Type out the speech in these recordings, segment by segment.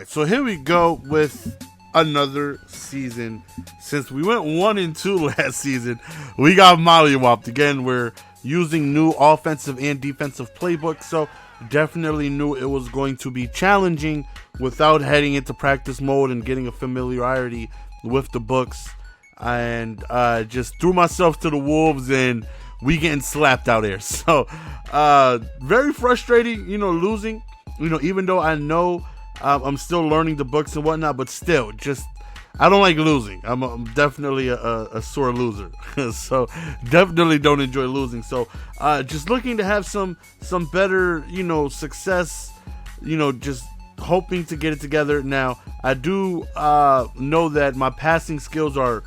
right, so here we go with another season. Since we went 1-2 last season, we got mollywopped again. We're using new offensive and defensive playbooks, so definitely knew it was going to be challenging without heading into practice mode and getting a familiarity with the books. And just threw myself to the wolves, and we getting slapped out there. So very frustrating, losing. Even though I know I'm still learning the books and whatnot, but still, just I don't like losing. I'm definitely a sore loser. So definitely don't enjoy losing. So just looking to have some better, success, just hoping to get it together. Now, I do know that my passing skills are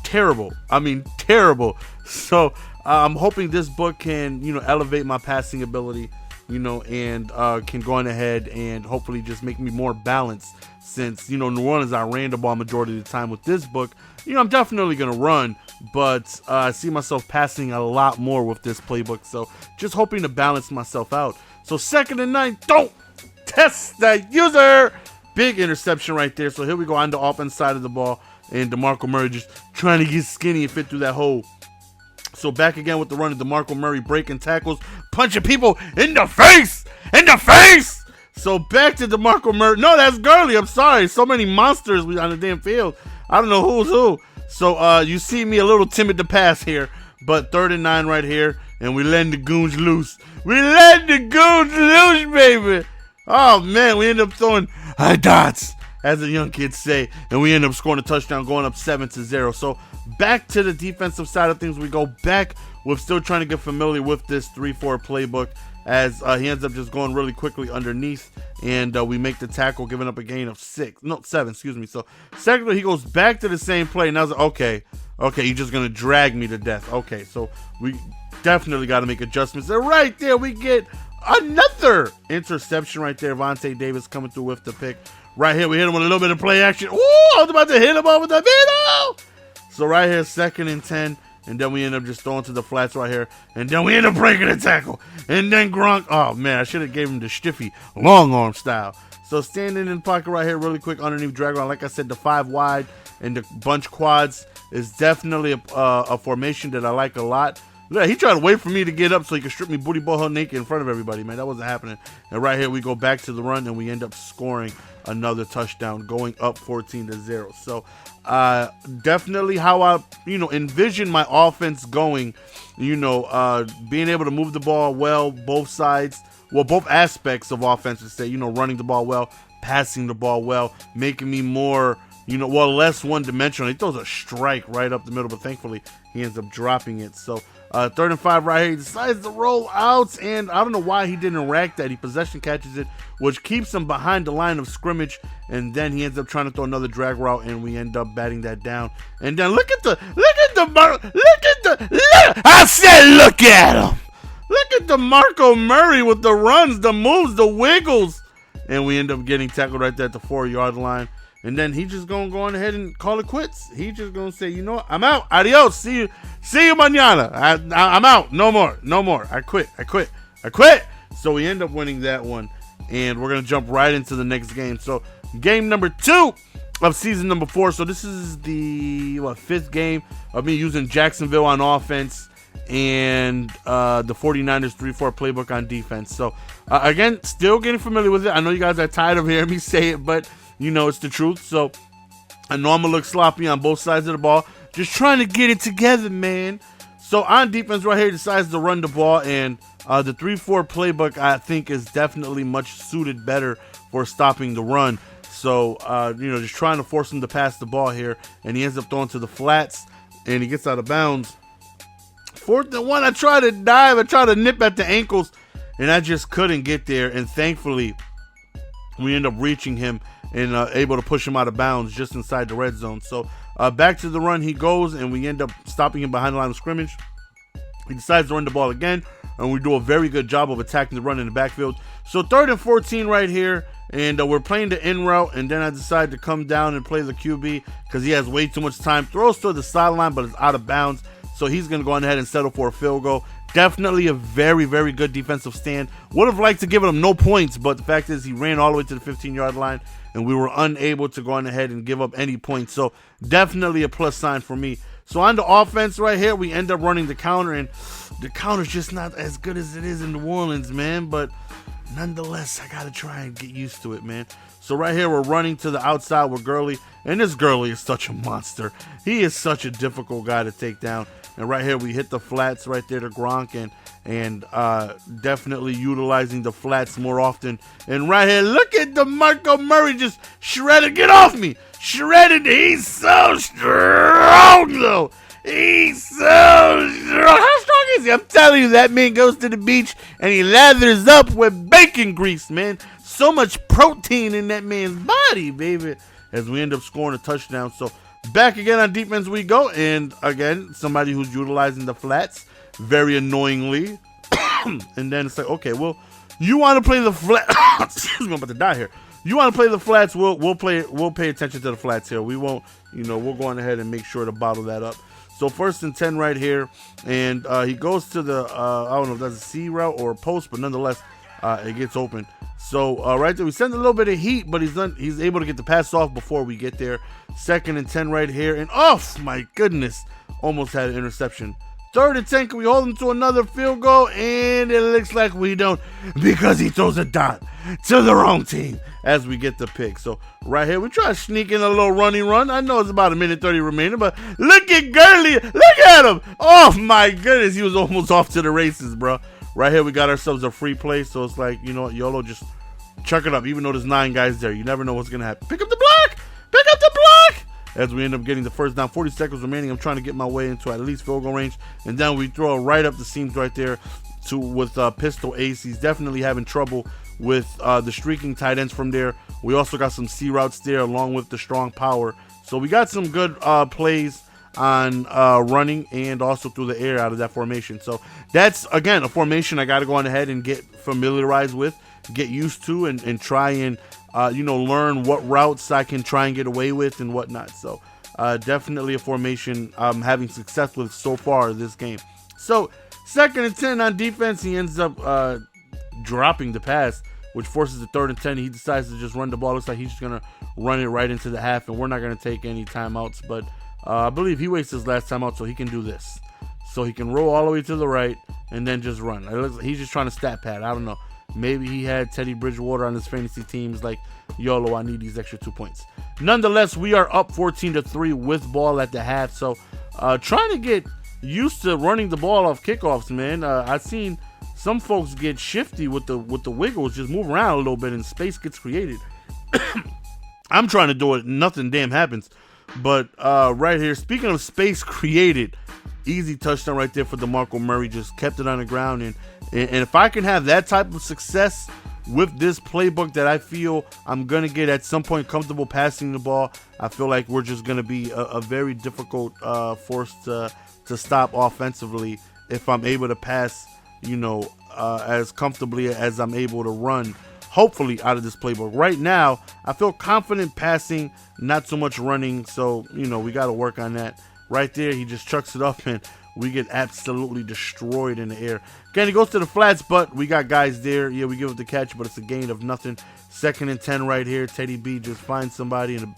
terrible. I mean, terrible. So I'm hoping this book can, elevate my passing ability, and can go on ahead and hopefully just make me more balanced. Since, New Orleans, I ran the ball majority of the time. With this book, I'm definitely going to run, but I see myself passing a lot more with this playbook. So just hoping to balance myself out. So 2nd and 9, don't test the user. Big interception right there. So here we go on the offense side of the ball. And Demarco Murray just trying to get skinny and fit through that hole. So back again with the run of DeMarco Murray, breaking tackles, punching people in the face! In the face! So back to DeMarco Murray. No, that's Gurley. I'm sorry. So many monsters on the damn field. I don't know who's who. So you see me a little timid to pass here. But 3rd and 9 right here. And we letting the goons loose. We letting the goons loose, baby. Oh, man. We end up throwing dots, as the young kids say. And we end up scoring a touchdown, going up 7-0. So back to the defensive side of things. We go back with still trying to get familiar with this 3-4 playbook, as he ends up just going really quickly underneath, and we make the tackle, giving up a gain of 7, excuse me. So secondly, he goes back to the same play, and I was like, okay, you're just going to drag me to death. Okay, so we definitely got to make adjustments. And right there, we get another interception right there. Vontae Davis coming through with the pick. Right here, we hit him with a little bit of play action. Ooh, I was about to hit him over the middle. So right here, 2nd and 10. And then we end up just throwing to the flats right here. And then we end up breaking the tackle. And then Gronk. Oh, man, I should have gave him the stiffy long arm style. So standing in the pocket right here really quick underneath drag route. Like I said, the 5 wide and the bunch quads is definitely a formation that I like a lot. Look, he tried to wait for me to get up so he could strip me booty ball naked in front of everybody, man. That wasn't happening. And right here, we go back to the run, and we end up scoring another touchdown, going up 14-0. So definitely how I, envision my offense going, being able to move the ball well, both sides, both aspects of offense, to say, running the ball well, passing the ball well, making me more, less one-dimensional. He throws a strike right up the middle, but thankfully he ends up dropping it. So 3rd and 5 right here. He decides to roll out, and I don't know why he didn't rack that. He possession catches it, which keeps him behind the line of scrimmage, and then he ends up trying to throw another drag route, and we end up batting that down. And then look at him. Look at DeMarco Murray with the runs, the moves, the wiggles, and we end up getting tackled right there at the 4-yard line. And then he just gonna go on ahead and call it quits. He just gonna say, you know what? I'm out. Adios. See you mañana. I'm out. No more. I quit. So we end up winning that one. And we're gonna jump right into the next game. So game number 2 of season number 4. So this is the 5th game of me using Jacksonville on offense and the 49ers 3-4 playbook on defense. So again, still getting familiar with it. I know you guys are tired of hearing me say it, but it's the truth. So I know I'm going to look sloppy on both sides of the ball. Just trying to get it together, man. So on defense right here, he decides to run the ball. And the 3-4 playbook, I think, is definitely much suited better for stopping the run. So, just trying to force him to pass the ball here. And he ends up throwing to the flats. And he gets out of bounds. 4th and 1, I try to dive. I try to nip at the ankles. And I just couldn't get there. And thankfully, we end up reaching him and able to push him out of bounds just inside the red zone. So back to the run he goes, and we end up stopping him behind the line of scrimmage. He decides to run the ball again, and we do a very good job of attacking the run in the backfield. So 3rd and 14 right here, and we're playing the in route, and then I decide to come down and play the QB because he has way too much time. Throws to the sideline, but it's out of bounds. So he's going to go on ahead and settle for a field goal. Definitely a very, very good defensive stand. Would have liked to give him no points, but the fact is he ran all the way to the 15-yard line, and we were unable to go on ahead and give up any points. So definitely a plus sign for me. So on the offense right here, we end up running the counter, and the counter's just not as good as it is in New Orleans, man. But nonetheless, I got to try and get used to it, man. So right here, we're running to the outside with Gurley, and this Gurley is such a monster. He is such a difficult guy to take down. And right here, we hit the flats right there to Gronk, and definitely utilizing the flats more often. And right here, look at Demarco Murray just shredded. Get off me. Shredded. He's so strong, though. He's so strong. How strong is he? I'm telling you, that man goes to the beach, and he lathers up with bacon grease, man. So much protein in that man's body, baby, as we end up scoring a touchdown. So back again on defense we go, and again, somebody who's utilizing the flats very annoyingly. And then it's like, okay, well, you want to play the flat? Excuse me, I'm about to die here. You want to play the flats? We'll pay attention to the flats here. We won't, we'll go on ahead and make sure to bottle that up. So 1st and 10 right here, and he goes to the I don't know if that's a C route or a post, but nonetheless, it gets open. So right there, we send a little bit of heat, but he's able to get the pass off before we get there. 2nd and 10 right here, and oh my goodness, almost had an interception. 3rd and 10, can we hold him to another field goal? And it looks like we don't, because he throws a dot to the wrong team as we get the pick. So right here, we try to sneak in a little running run. I know it's about 1:30 remaining, but look at Gurley. Look at him. Oh my goodness, he was almost off to the races, bro. Right here, we got ourselves a free play, so it's like, you know what, YOLO, just chuck it up, even though there's 9 guys there. You never know what's going to happen. Pick up the block! Pick up the block! As we end up getting the first down, 40 seconds remaining. I'm trying to get my way into at least field goal range, and then we throw it right up the seams right there with Pistol Ace. He's definitely having trouble with the streaking tight ends from there. We also got some C routes there along with the strong power. So we got some good plays on running and also through the air out of that formation. So that's, again, a formation I got to go on ahead and get familiarized with, get used to, and try and learn what routes I can try and get away with and whatnot. So definitely a formation I'm having success with so far this game. So 2nd and 10 on defense, he ends up dropping the pass, which forces the 3rd and 10. He decides to just run the ball. Looks like he's just going to run it right into the half, and we're not going to take any timeouts, but I believe he wastes his last timeout, so he can do this. So he can roll all the way to the right and then just run. It looks like he's just trying to stat pad. I don't know. Maybe he had Teddy Bridgewater on his fantasy teams like, YOLO, I need these extra 2 points. Nonetheless, we are up 14-3 with ball at the half. So trying to get used to running the ball off kickoffs, man. I've seen some folks get shifty with the wiggles, just move around a little bit and space gets created. I'm trying to do it, nothing damn happens. But right here, speaking of space created, easy touchdown right there for Demarco Murray. Just kept it on the ground, and if I can have that type of success with this playbook that I feel I'm gonna get at some point comfortable passing the ball, I feel like we're just gonna be a very difficult force to stop offensively if I'm able to pass, as comfortably as I'm able to run. Hopefully out of this playbook. Right now, I feel confident passing, not so much running. So, we got to work on that. Right there, he just chucks it up, and we get absolutely destroyed in the air. Again, he goes to the flats, but we got guys there. Yeah, we give it the catch, but it's a gain of nothing. 2nd and 10 right here. Teddy B just finds somebody in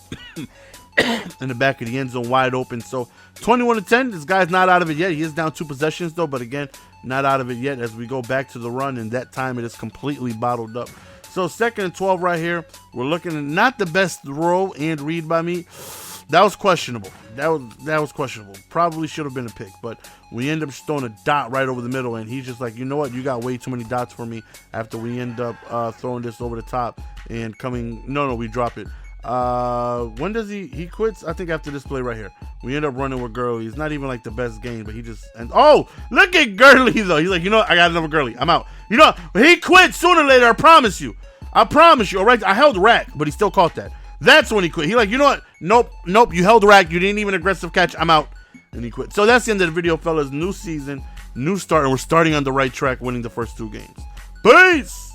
the back of the end zone wide open. So 21-10. This guy's not out of it yet. He is down 2 possessions, though, but again, not out of it yet as we go back to the run, and that time it is completely bottled up. So 2nd and 12 right here. We're looking at not the best throw and read by me. That was questionable. That was questionable. Probably should have been a pick, but we end up just throwing a dot right over the middle, and he's just like, you know what? You got way too many dots for me after we end up throwing this over the top and coming. No, we drop it. When does he quits? I think after this play right here. We end up running with Gurley. He's not even like the best game, but he just, and oh, look at Gurley though. He's like, you know what? I got another Gurley. I'm out. You know, he quit sooner or later. I promise you. All right. I held rack, but he still caught that. That's when he quit. He like, you know what? Nope. You held rack. You didn't even aggressive catch. I'm out. And he quit. So that's the end of the video, fellas. New season, new start, and we're starting on the right track, winning the first 2 games. Peace.